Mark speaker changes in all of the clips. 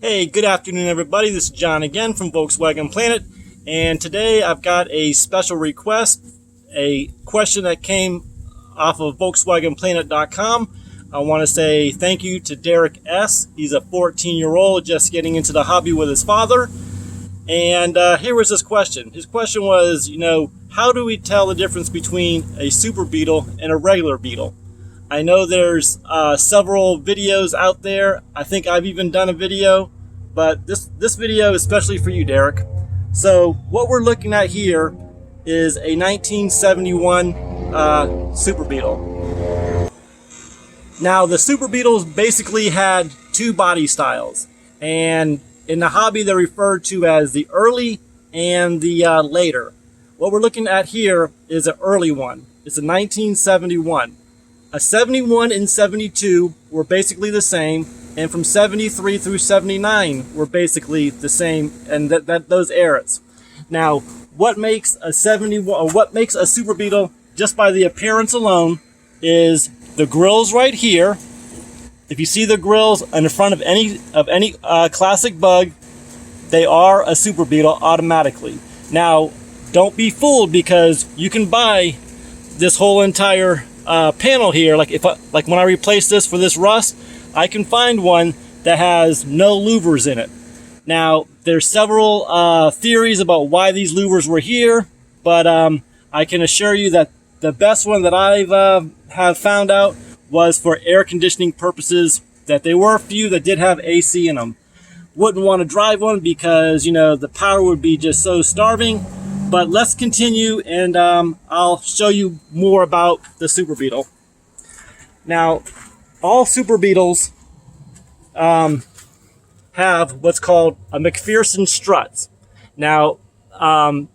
Speaker 1: Hey, good afternoon everybody. This is John again from Volkswagen Planet, and today I've got a special request, a question that came off of VolkswagenPlanet.com. I want to say thank you to Derek S. He's a 14-year-old just getting into the hobby with his father. And here was his question. His question was, how do we tell the difference between a Super Beetle and a regular Beetle? I know there's several videos out there. I think I've even done a video, but this video is especially for you, Derek. So what we're looking at here is a 1971 Super Beetle. Now the Super Beetles basically had two body styles, and in the hobby they're referred to as the early and the later. What we're looking at here is an early one. It's a 1971. A 71 and 72 were basically the same, and from 73 through 79 were basically the same, and those eras. Now, what makes a 71 or what makes a Super Beetle just by the appearance alone is the grills right here. If you see the grills in the front of any classic bug, they are a Super Beetle automatically. Now, don't be fooled, because you can buy this whole entire panel here. Like when I replace this for this rust, I can find one that has no louvers in it. Now there's several theories about why these louvers were here, but I can assure you that the best one that I've have found out was for air conditioning purposes, that there were a few that did have AC in them. Wouldn't want to drive one because the power would be just so starving. But let's continue, and I'll show you more about the Super Beetle. Now, all Super Beetles have what's called a McPherson struts. Now, like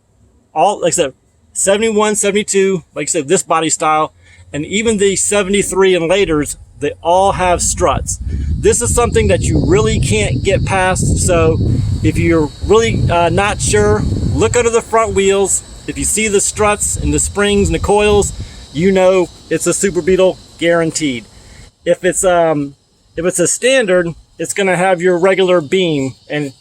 Speaker 1: I said, 71, 72, like I said, this body style, and even the 73 and laters, they all have struts. This is something that you really can't get past, so if you're really not sure, look under the front wheels. If you see the struts and the springs and the coils, it's a Super Beetle guaranteed. If it's a standard, it's going to have your regular beam, and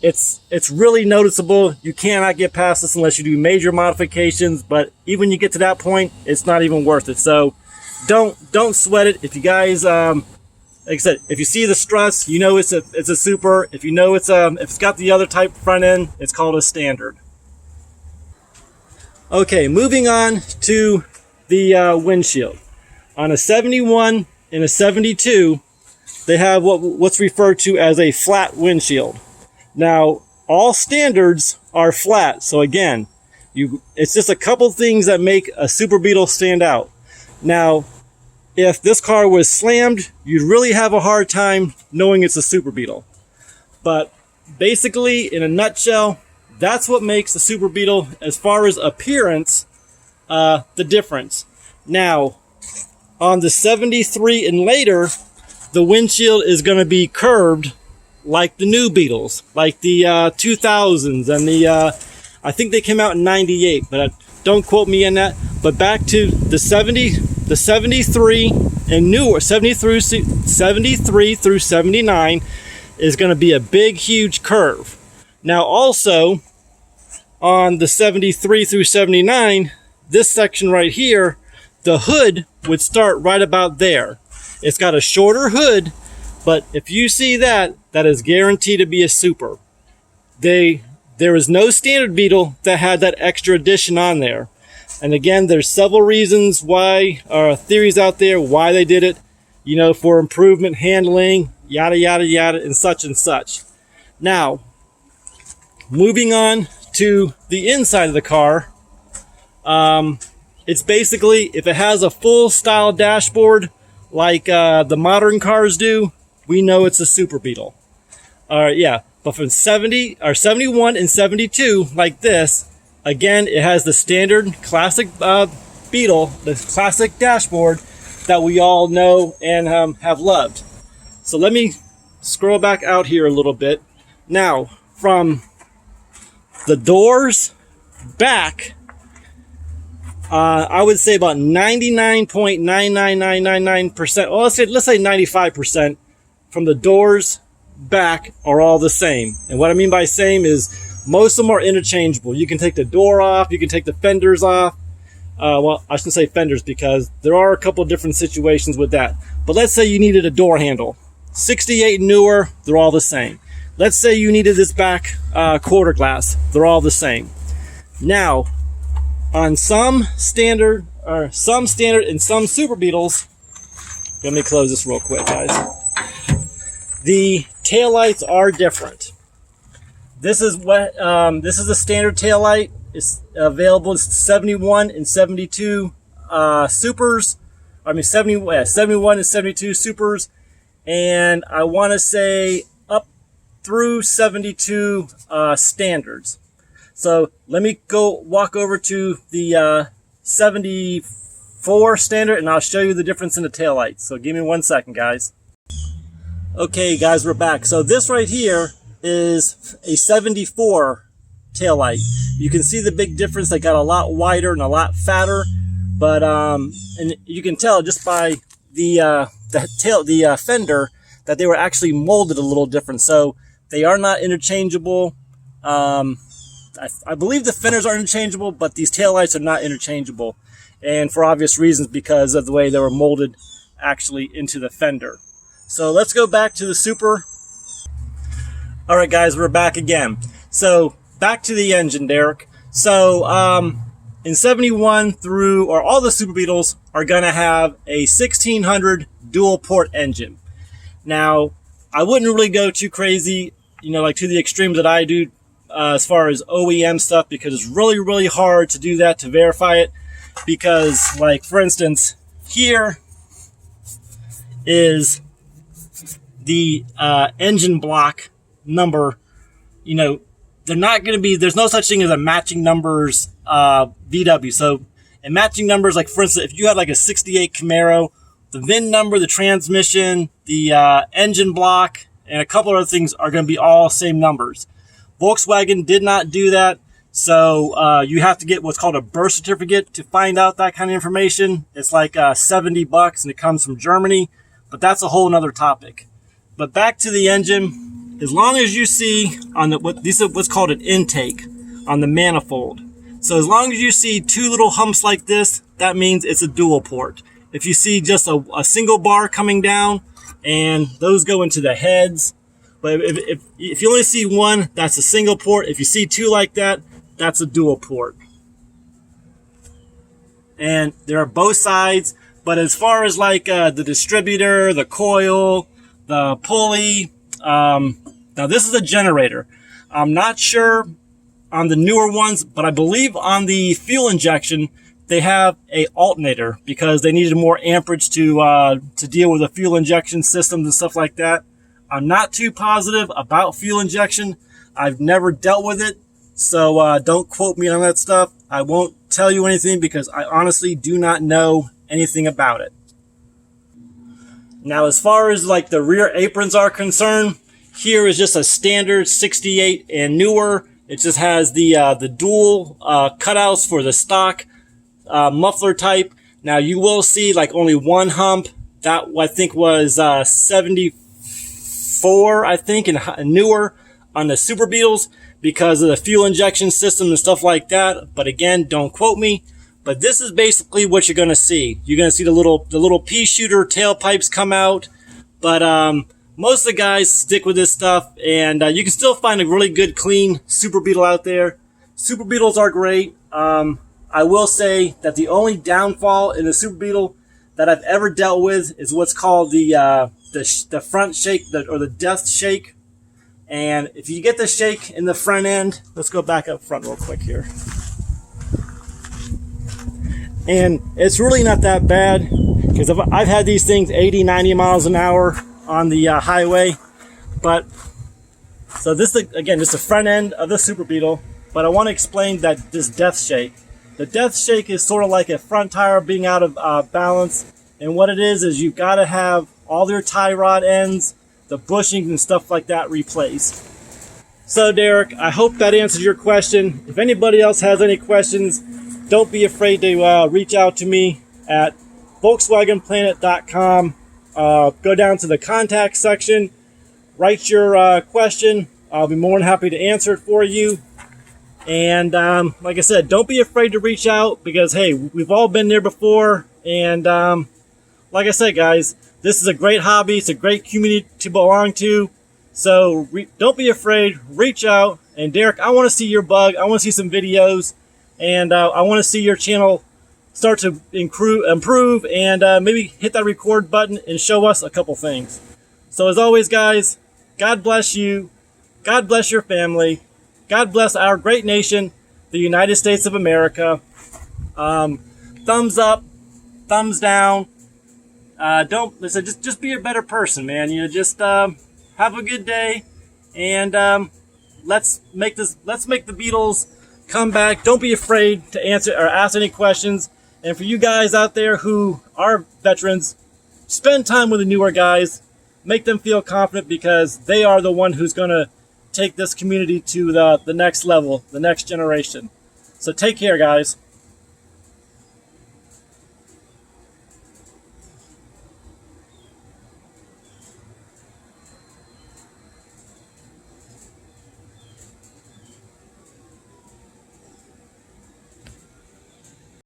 Speaker 1: it's really noticeable. You cannot get past this unless you do major modifications, but even when you get to that point, it's not even worth it. So don't sweat it. If you guys like I said, if you see the struts, it's a super. If if it's got the other type front end, it's called a standard. Okay, moving on to the windshield. On a 71 and a 72, they have what's referred to as a flat windshield. Now, all standards are flat, so again, it's just a couple things that make a Super Beetle stand out. Now, if this car was slammed, you'd really have a hard time knowing it's a Super Beetle. But basically, in a nutshell, that's what makes the Super Beetle, as far as appearance, the difference. Now, on the 73 and later, the windshield is going to be curved like the new Beetles, like the 2000s, and I think they came out in 98, but don't quote me on that. But back to the 73 and newer, 73 through 79 is going to be a big, huge curve. Now also, on the 73 through 79, this section right here, the hood would start right about there. It's got a shorter hood, but if you see that is guaranteed to be a super. There is no standard Beetle that had that extra addition on there. And again, there's several reasons why, theories out there, why they did it, for improvement, handling, yada, yada, yada, and such and such. Now, moving on to the inside of the car, it's basically, if it has a full style dashboard like the modern cars do, we know it's a Super Beetle. Yeah, but from 71 and 72, like this, again, it has the standard classic Beetle, the classic dashboard that we all know and have loved. So let me scroll back out here a little bit. Now, from the doors back, I would say about 99.99999%. Well, let's say 95% from the doors back are all the same. And what I mean by same is most of them are interchangeable. You can take the door off, you can take the fenders off. Well, I shouldn't say fenders because there are a couple of different situations with that. But let's say you needed a door handle. 68 and newer, they're all the same. Let's say you needed this back quarter glass. They're all the same. Now, on some standard and some Super Beetles, let me close this real quick, guys. The taillights are different. This is a standard taillight. It's available in 71 and 72 supers. I mean 71 and 72 supers, and I want to say up through 72 standards. So let me walk over to the 74 standard, and I'll show you the difference in the taillights. So give me 1 second, guys. Okay, guys, we're back. So this right here is a 74 taillight. You can see the big difference. They got a lot wider and a lot fatter, but and you can tell just by the fender that they were actually molded a little different. So they are not interchangeable. I believe the fenders are interchangeable, but these taillights are not interchangeable, and for obvious reasons because of the way they were molded actually into the fender. So let's go back to the Super. All right, guys, we're back again. So back to the engine, Derek. So in 71 through, or all the Super Beetles are going to have a 1600 dual port engine. Now, I wouldn't really go too crazy, like to the extremes that I do as far as OEM stuff, because it's really, really hard to do that, to verify it. Because, like, for instance, here is the engine block number. They're not going to be, there's no such thing as a matching numbers VW. So in matching numbers, like for instance, if you had like a 68 Camaro, the VIN number, the transmission, the engine block, and a couple other things are going to be all same numbers. Volkswagen did not do that. So you have to get what's called a birth certificate to find out that kind of information. It's like $70 and it comes from Germany, but that's a whole nother topic. But back to the engine, as long as you see on what's called an intake on the manifold. So as long as you see two little humps like this, that means it's a dual port. If you see just a single bar coming down, and those go into the heads. But if you only see one, that's a single port. If you see two like that, that's a dual port. And there are both sides. But as far as like the distributor, the coil, the pulley, now this is a generator. I'm not sure on the newer ones, but I believe on the fuel injection, they have a alternator because they needed more amperage to deal with the fuel injection systems and stuff like that. I'm not too positive about fuel injection. I've never dealt with it, so don't quote me on that stuff. I won't tell you anything because I honestly do not know anything about it. Now, as far as like the rear aprons are concerned, here is just a standard 68 and newer. It just has the dual cutouts for the stock muffler type. Now you will see like only one hump. That I think was 74, I think, and newer on the Super Beetles because of the fuel injection system and stuff like that. But again, don't quote me. But this is basically what you're going to see. You're going to see the little pea shooter tailpipes come out. But most of the guys stick with this stuff, and you can still find a really good, clean Super Beetle out there. Super Beetles are great. I will say that the only downfall in the Super Beetle that I've ever dealt with is what's called the front shake, or the death shake. And if you get the shake in the front end, let's go back up front real quick here. And it's really not that bad because I've had these things 80, 90 miles an hour on the highway. But so this is, again, just the front end of the Super Beetle. But I want to explain that this death shake. The death shake is sort of like a front tire being out of balance. And what it is you've got to have all your tie rod ends, the bushings and stuff like that replaced. So Derek, I hope that answers your question. If anybody else has any questions, don't be afraid to reach out to me at VolkswagenPlanet.com. Go down to the contact section, write your question. I'll be more than happy to answer it for you. And like I said, don't be afraid to reach out, because hey, we've all been there before. And like I said, guys, this is a great hobby. It's a great community to belong to. So don't be afraid. Reach out. And Derek, I want to see your bug. I want to see some videos. And I want to see your channel start to improve, and maybe hit that record button and show us a couple things. So as always, guys, God bless you. God bless your family. God bless our great nation, the United States of America. Thumbs up, thumbs down. Don't listen. Just be a better person, man. You know, just have a good day, and let's make the Beatles come back. Don't be afraid to answer or ask any questions. And for you guys out there who are veterans, spend time with the newer guys. Make them feel confident, because they are the one who's going to take this community to the next level, the next generation. So take care, guys.